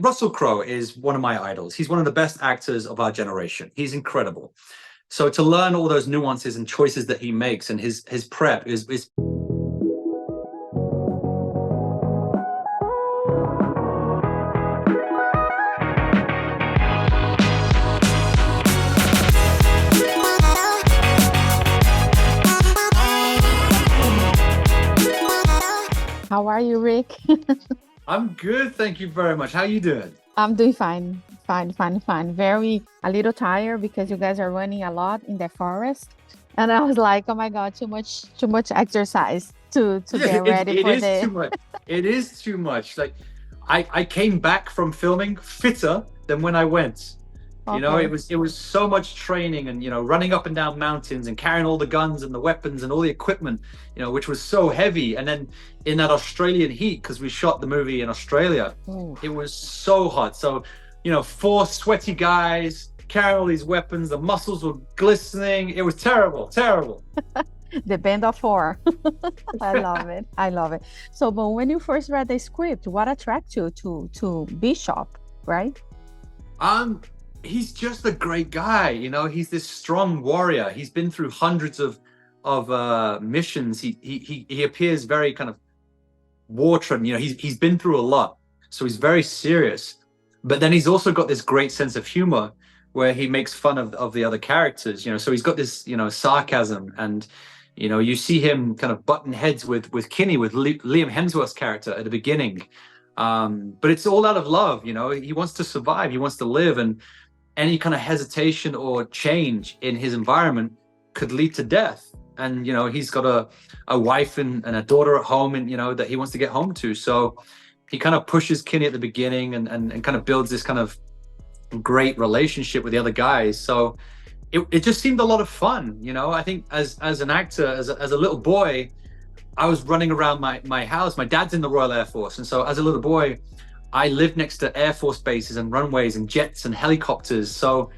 Russell Crowe is one of my idols. He's one of the best actors of our generation. He's incredible. So to learn all those nuances and choices that he makes and his prep is How are you, Rick? I'm good, thank you very much. How you doing? I'm doing fine, fine, fine, fine. Very a little tired because you guys are running a lot in the forest, and I was like, oh my God, too much exercise to get ready It for is too the. much. It is too much. Like I came back from filming fitter than when I went. You know, Okay. it was so much training and running up and down mountains and carrying all the guns and the weapons and all the equipment, which was so heavy. And then in that Australian heat, because we shot the movie in Australia, Ooh. it was so hot. So, four sweaty guys carrying all these weapons, the muscles were glistening. It was terrible, terrible. The Band of Four. I love it. I love it. So, but when you first read the script, what attracted you to Bishop, right? Um, he's just a great guy. He's this strong warrior. He's been through hundreds of missions. He appears very kind of war trim. He's been through a lot, so he's very serious. But then he's also got this great sense of humor where he makes fun of the other characters. So he's got this sarcasm, and you see him kind of button heads with Kinney, with Liam Hemsworth's character at the beginning. But it's all out of love. He wants to survive, he wants to live, and any kind of hesitation or change in his environment could lead to death. And he's got a wife and a daughter at home, and that he wants to get home to. So he kind of pushes Kinney at the beginning and kind of builds this kind of great relationship with the other guys. So it just seemed a lot of fun. I think as an actor, as a little boy, I was running around my house. My dad's in the Royal Air Force, and so as a little boy, I lived next to Air Force bases and runways and jets and helicopters. So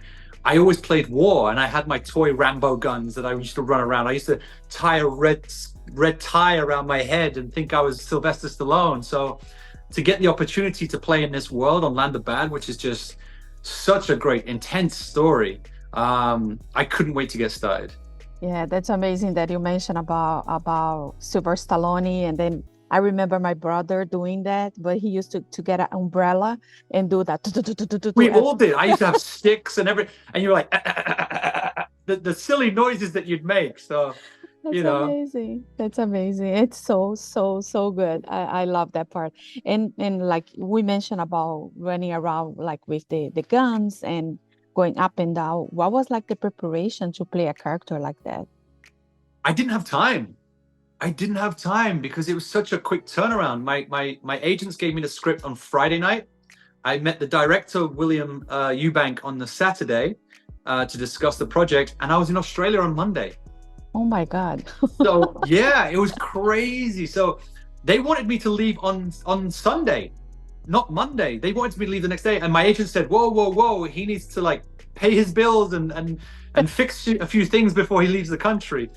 I always played war, and I had my toy Rambo guns that I used to run around. I used to tie a red tie around my head and think I was Sylvester Stallone. So to get the opportunity to play in this world on Land of Bad, which is just such a great, intense story, I couldn't wait to get started. Yeah, that's amazing that you mentioned about Silver Stallone, and then I remember my brother doing that, but he used to get an umbrella and do that. We all did. I used to have sticks and you're like the silly noises that you'd make. So, That's you know, amazing. That's amazing. It's so good. I love that part. And like we mentioned about running around like with the guns and going up and down. What was like the preparation to play a character like that? I didn't have time. I didn't have time because it was such a quick turnaround. My agents gave me the script on Friday night. I met the director, William Eubank, on the Saturday to discuss the project, and I was in Australia on Monday. Oh my God. So yeah, it was crazy. So they wanted me to leave on Sunday, not Monday. They wanted me to leave the next day, and my agent said, "Whoa, whoa, whoa! He needs to like pay his bills and fix a few things before he leaves the country."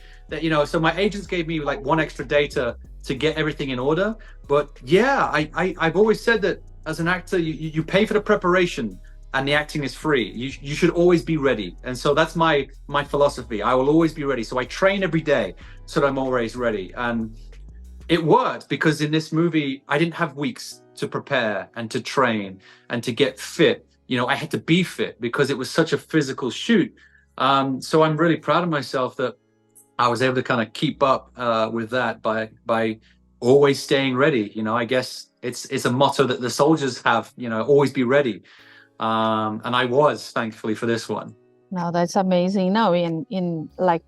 So my agents gave me like one extra day to get everything in order. But yeah, I've always said that as an actor, you pay for the preparation, and the acting is free. You should always be ready, and so that's my philosophy. I will always be ready. So I train every day so that I'm always ready, and it worked because in this movie I didn't have weeks to prepare and to train and to get fit. I had to be fit because it was such a physical shoot. So I'm really proud of myself that I was able to kind of keep up with that by always staying ready. I guess it's a motto that the soldiers have. Always be ready. And I was, thankfully, for this one. No, that's amazing. No, in like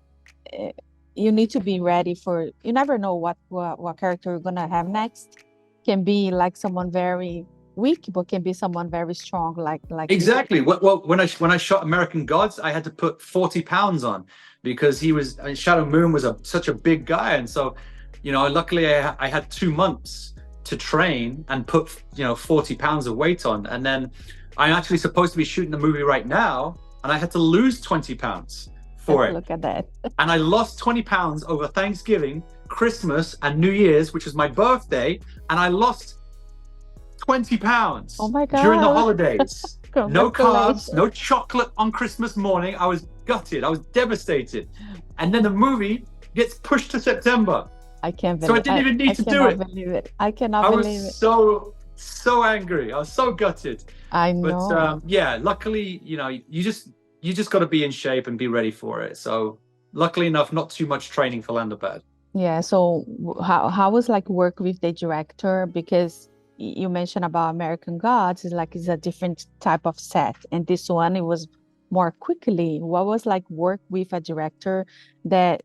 eh, you need to be ready for. You never know what character you're gonna have next. Can be like someone very weak, but can be someone very strong, like you. Exactly. Well, when I shot American Gods, I had to put 40 pounds on because Shadow Moon was such a big guy, and so luckily I had 2 months to train and put 40 pounds of weight on, and then I'm actually supposed to be shooting the movie right now, and I had to lose 20 pounds for it. Look at that. And I lost 20 pounds over Thanksgiving, Christmas, and New Year's, which was my birthday, and I lost 20 pounds Oh my during the God. holidays. No carbs, Congratulations. no chocolate on Christmas morning. I was gutted. I was devastated. And then the movie gets pushed to September. I can't So I believe didn't even need I to do cannot it. believe it. I cannot I was believe it. so angry. I was so gutted. I But know. yeah, luckily, you just got to be in shape and be ready for it. So luckily enough, not too much training for Landabad. Yeah, so how was like work with the director? Because you mentioned about American Gods, is like it's a different type of set, and this one it was more quickly. What was like work with a director that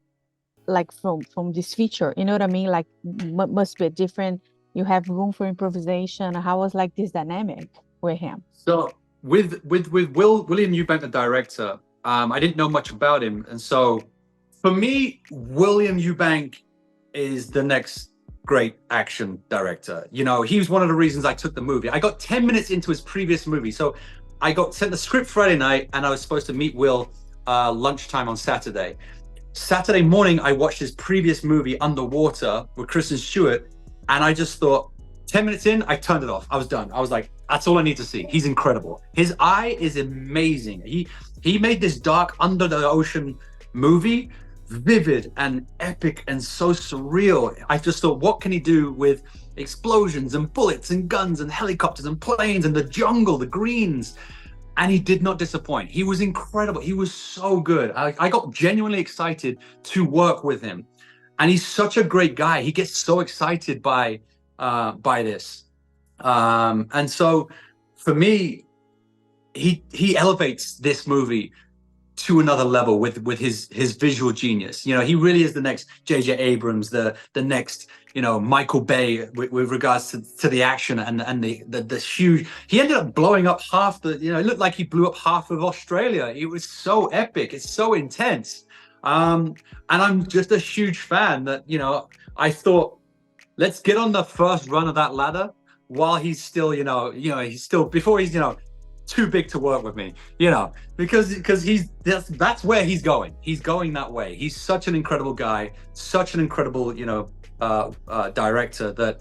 like from this feature? You know what I mean? Like must be different. You have room for improvisation. How was like this dynamic with him? So with William Eubank, the director, I didn't know much about him, and so for me, William Eubank is the next great action director. He was one of the reasons I took the movie. I got 10 minutes into his previous movie, so I got sent the script Friday night, and I was supposed to meet Will lunchtime on Saturday. Saturday morning, I watched his previous movie, Underwater, with Kristen Stewart, and I just thought, 10 minutes in, I turned it off. I was done. I was like, that's all I need to see. He's incredible. His eye is amazing. He made this dark under the ocean movie vivid and epic and so surreal. I just thought, what can he do with explosions and bullets and guns and helicopters and planes and the jungle, the greens? And he did not disappoint. He was incredible. He was so good. I got genuinely excited to work with him. And he's such a great guy. He gets so excited by this. And so for me, he elevates this movie to another level with his visual genius. He really is the next J.J. Abrams, the next Michael Bay with regards to the action and the huge. He ended up blowing up half the. It looked like he blew up half of Australia. It was so epic. It's so intense. And I'm just a huge fan that I thought, let's get on the first run of that ladder while he's still he's still before he's too big to work with me, because that's where he's going. He's going that way. He's such an incredible guy, such an incredible, director that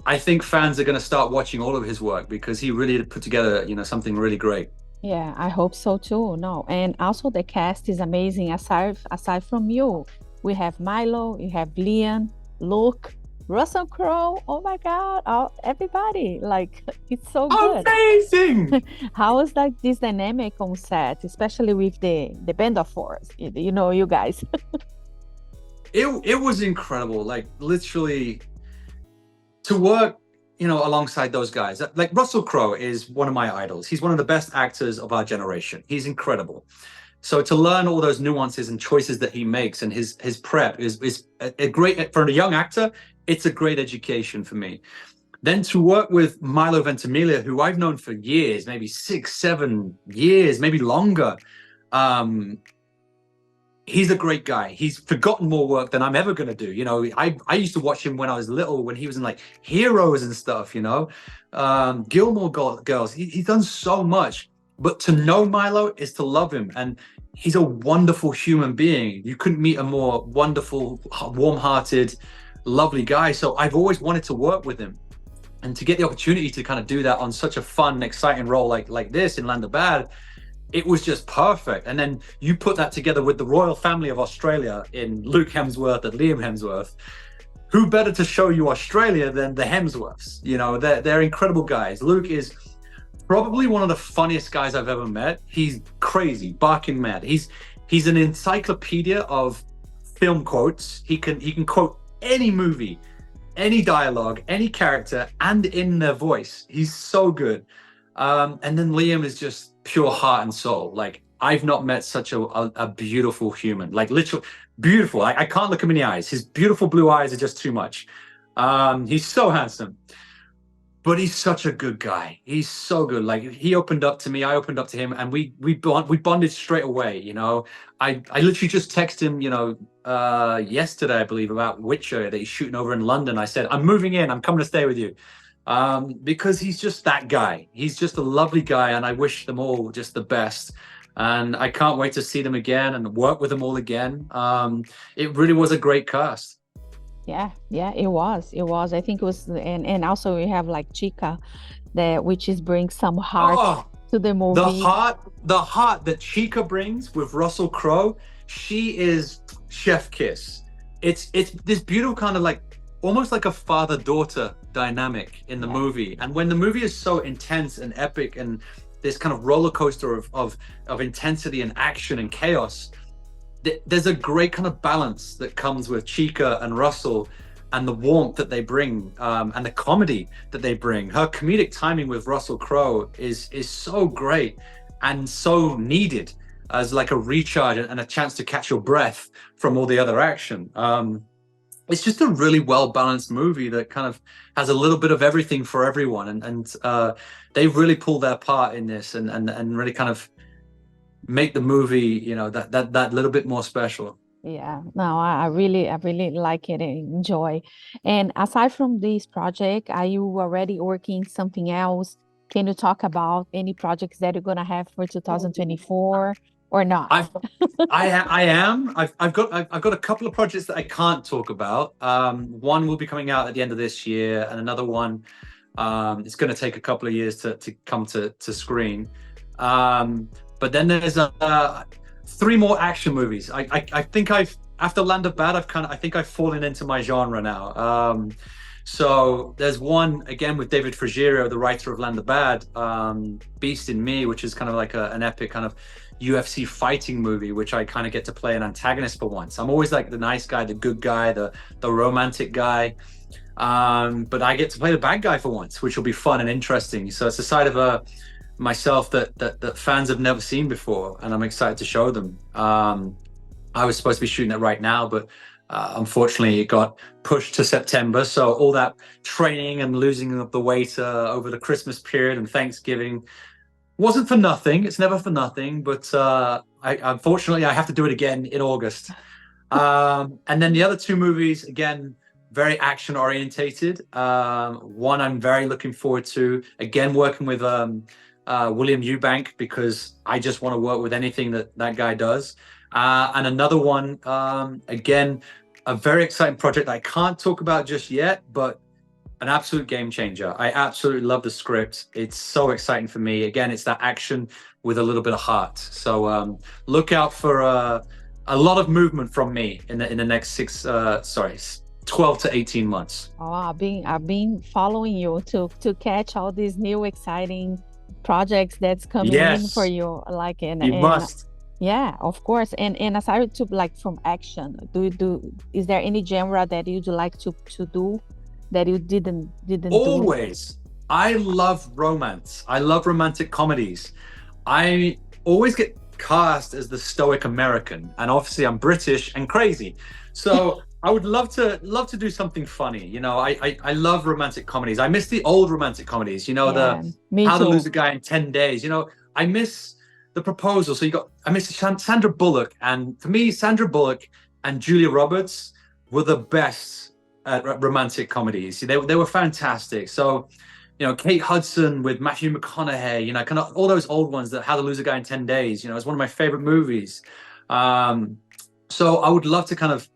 I think fans are going to start watching all of his work because he really put together, something really great. Yeah, I hope so too. No, and also the cast is amazing. Aside from you, we have Milo, you have Liam, Luke, Russell Crowe. Oh my God, everybody! Like it's so good. Amazing. How is like this dynamic on set, especially with the band of fours? You guys. It was incredible. Like literally to work, alongside those guys. Like Russell Crowe is one of my idols. He's one of the best actors of our generation. He's incredible. So to learn all those nuances and choices that he makes and his prep is a great, for a young actor, it's a great education for me. Then to work with Milo Ventimiglia, who I've known for years, maybe 6-7 years, maybe longer. He's a great guy. He's forgotten more work than I'm ever going to do. I used to watch him when I was little, when he was in like Heroes and stuff, Gilmore Girls. He's done so much. But to know Milo is to love him. And he's a wonderful human being. You couldn't meet a more wonderful, warm-hearted, lovely guy. So I've always wanted to work with him. And to get the opportunity to kind of do that on such a fun, exciting role like this in Landabad, it was just perfect. And then you put that together with the royal family of Australia in Luke Hemsworth and Liam Hemsworth. Who better to show you Australia than the Hemsworths? They're incredible guys. Luke is probably one of the funniest guys I've ever met. He's crazy, barking mad. He's an encyclopedia of film quotes. He can quote any movie, any dialogue, any character, and in their voice. He's so good. And then Liam is just pure heart and soul. Like I've not met such a beautiful human, like literally beautiful. I can't look him in the eyes. His beautiful blue eyes are just too much. He's so handsome, but he's such a good guy. He's so good. Like he opened up to me, I opened up to him, and we bonded straight away. I literally just texted him, yesterday, I believe, about Witcher that he's shooting over in London. I said, I'm moving in, I'm coming to stay with you. Because he's just that guy. He's just a lovely guy, and I wish them all just the best. And I can't wait to see them again and work with them all again. It really was a great cast. Yeah, it was. I think it was, and also we have like Chica, that which is bring some heart Oh, to the the movie. heart, the heart that Chica brings with Russell Crowe, she is chef kiss. It's this beautiful kind of like almost like a father-daughter dynamic in the Yeah, movie. And when the movie is so intense and epic and this kind of roller coaster of intensity and action and chaos, there's a great kind of balance that comes with Chica and Russell and the warmth that they bring, and the comedy that they bring. Her comedic timing with Russell Crowe is so great and so needed as like a recharge and a chance to catch your breath from all the other action. It's just a really well balanced movie that kind of has a little bit of everything for everyone, and they really pull their part in this and really kind of make the movie, that little bit more special. yeah. No, I really like it and enjoy. And aside from this project, are you already working something else? Can you talk about any projects that you're gonna have for 2024 or not? I've I am. I've got a couple of projects that I can't talk about. One will be coming out at the end of this year, and another one, it's going to take a couple of years to come to screen. But then there's three more action movies. I think I've after Land of Bad, I think I've fallen into my genre now. So there's one again with David Frugero, the writer of Land of Bad, Beast in Me, which is kind of like an epic kind of UFC fighting movie, which I kind of get to play an antagonist for once. I'm always like the nice guy, the good guy, the romantic guy, but I get to play the bad guy for once, which will be fun and interesting. So it's a side of myself that fans have never seen before, and I'm excited to show them. I was supposed to be shooting it right now, but unfortunately it got pushed to September. So all that training and losing of the weight over the Christmas period and Thanksgiving wasn't for nothing. It's never for nothing, but unfortunately I have to do it again in August. And then the other two movies, again, very action orientated. One I'm very looking forward to, again, working with William Eubank, because I just want to work with anything that guy does. And another one, again, a very exciting project that I can't talk about just yet, but an absolute game changer. I absolutely love the script. It's so exciting for me. Again, it's that action with a little bit of heart. So look out for a lot of movement from me in the next 12 to 18 months. Oh, I've been following you to catch all these new exciting projects that's coming in for Yes, you. Like you and must. yeah, of course. And aside to like from action, is there any genre that you'd like to do that you didn't do? Always. I love romance. I love romantic comedies. I always get cast as the stoic American, and obviously I'm British and crazy. So I would love to do something funny. I love romantic comedies. I miss the old romantic comedies, Yeah, the me How to Lose too. a Guy in 10 Days. I miss The Proposal. So I miss Sandra Bullock. And for me, Sandra Bullock and Julia Roberts were the best at romantic comedies. They were fantastic. So, Kate Hudson with Matthew McConaughey, kind of all those old ones, that How to Lose a Guy in 10 Days, it's one of my favorite movies. So I would love to kind of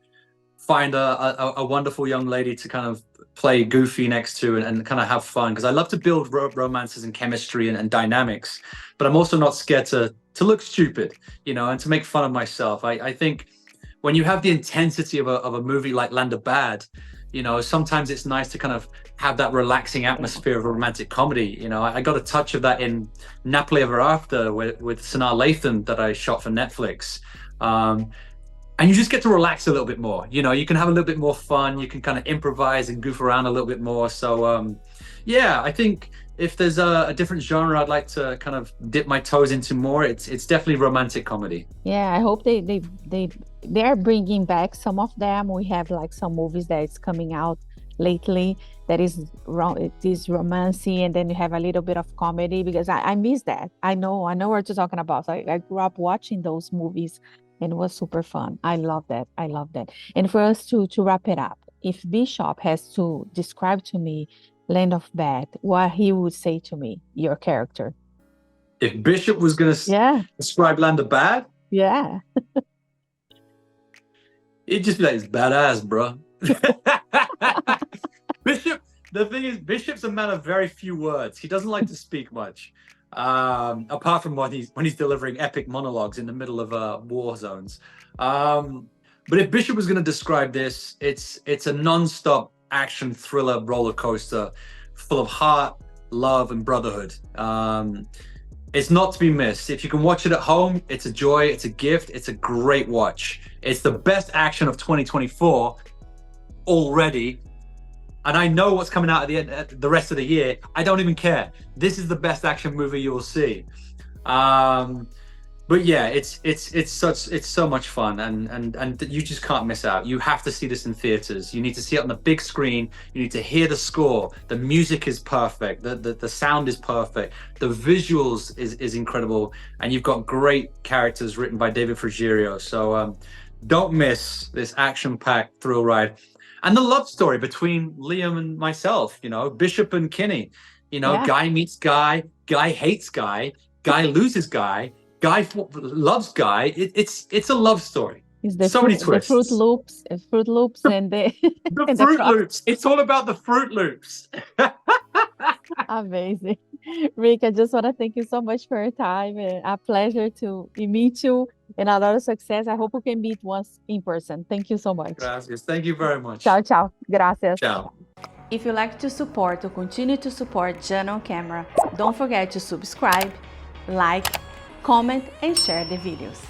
find a wonderful young lady to kind of play goofy next to and kind of have fun, because I love to build romances and chemistry and dynamics, but I'm also not scared to look stupid, and to make fun of myself. I think when you have the intensity of a movie like Land of Bad, sometimes it's nice to kind of have that relaxing Yeah. atmosphere of a romantic comedy. I got a touch of that in Napoli Ever After with Sanaa Lathan that I shot for Netflix. And you just get to relax a little bit more. You can have a little bit more fun. You can kind of improvise and goof around a little bit more. So, yeah, I think if there's a different genre I'd like to kind of dip my toes into more, it's definitely romantic comedy. Yeah, I hope they're bringing back some of them. We have like some movies that is coming out lately that it is romancy, and then you have a little bit of comedy, because I miss that. I know what you're talking about. I grew up watching those movies, and it was super fun. I love that. I love that. And for us to wrap it up, if Bishop has to describe to me Land of Bad, what he would say to me, your character. If Bishop was going to Yeah, describe Land of Bad, yeah. he'd just be like, it's badass, bro. Bishop, the thing is, Bishop's a man of very few words. He doesn't like to speak much, apart from when he's delivering epic monologues in the middle of war zones. But if Bishop was going to describe this, it's a non-stop action thriller roller coaster, full of heart, love, and brotherhood. It's not to be missed. If you can watch it at home, it's a joy, it's a gift, it's a great watch. It's the best action of 2024 already. And I know what's coming out at the rest of the year. I don't even care. This is the best action movie you will see. But yeah, it's so much fun, and you just can't miss out. You have to see this in theaters. You need to see it on the big screen. You need to hear the score. The music is perfect. The sound is perfect. The visuals is incredible, and you've got great characters written by David Fruggerio. So don't miss this action-packed thrill ride, and the love story between Liam and myself. You know, Bishop and Kinney. You know, Yeah. guy meets guy. Guy hates guy. Guy loses guy. Guy loves guy. It's a love story. It's the So many the Fruit twists. Loops, and the The and the Fruit crop. Loops. It's all about the Fruit Loops. Amazing. Rick, I just want to thank you so much for your time. A pleasure to meet you and a lot of success. I hope we can meet once in person. Thank you so much. Gracias. Thank you very much. Tchau, tchau. Gracias. Ciao. If you like to support or continue to support Jan on Camera, don't forget to subscribe, like, comment, and share the videos.